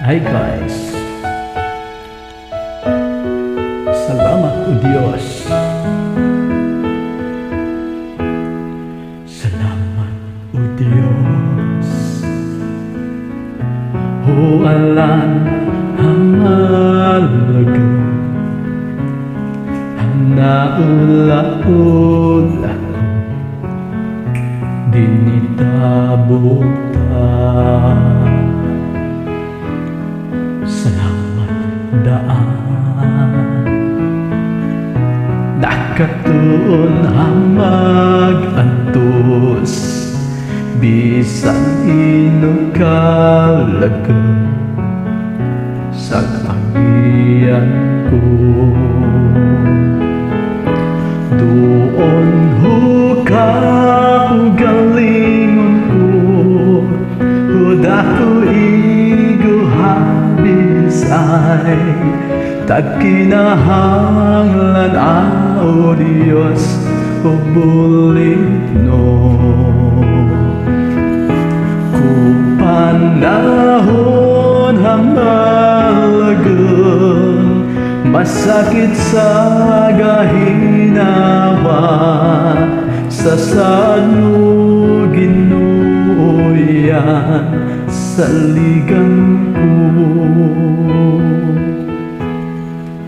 Hi guys, salamat o Diyos. Salamat o Diyos. O alan halaga naulaod ako dinitabuta. Salamat daan nakatuon hamag antos bisan inukalaga sa kagiyan ko. Doon huka galingon ko huda ko igo habisay tagkinahanglan o Diyos o buligno ku panahon hamalagan masakit sa gahinawa sa sadno Ginoo yan saligan ko.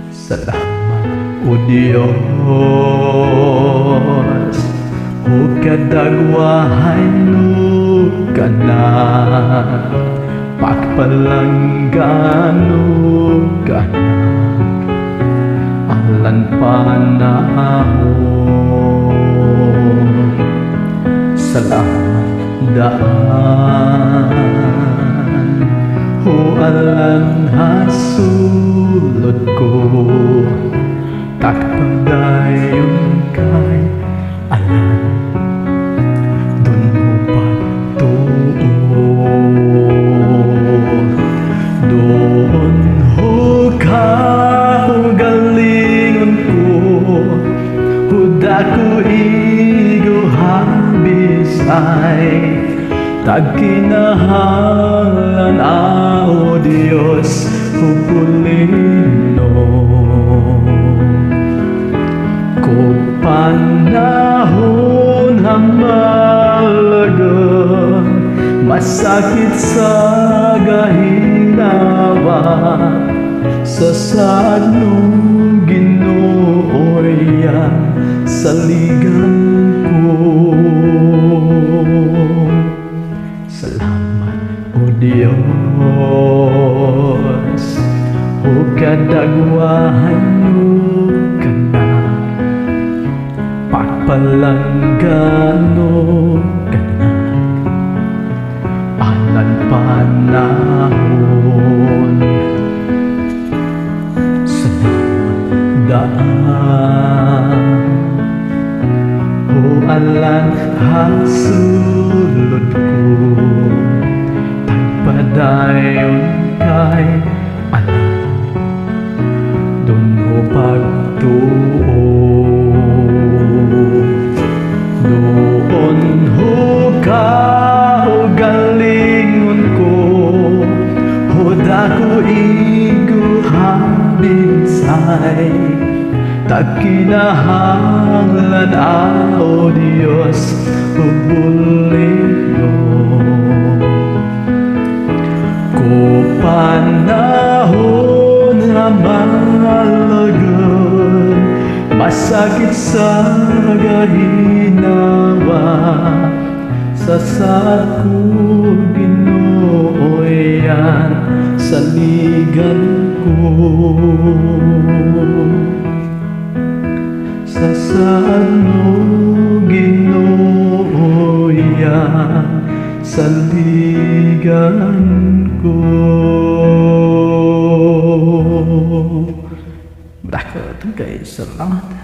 Salamat o Diyos o kadagwahay no kanak pagpalanggano kanak alan panahon. Salamat daan o alan hasulod ko takpadayon kay alan dun mo pagtuon doon ho ka o galingon ko huda ko igo habisay tagkinahanglan o Diyos o pulino ko panahon hamalagan masakit sa gahinawa sa sadno Ginoo yan saligan ko. Salamat o Diyos o kadagwahan mo kanak pagpalanggano kanak alan panahon. Salamat daan o alan hasulod ko tagpadayon kay alan dun ho pagtuon doon ho ka o galingon ko huda ko igo habisay tagkinahanglan o Diyos o buligno ko panahon hamalagan masakit sa gahinawa sa sako Ginoo yan saligan ko. Sa sadno Ginoo yan saligan ko. Berkah guys, selamat.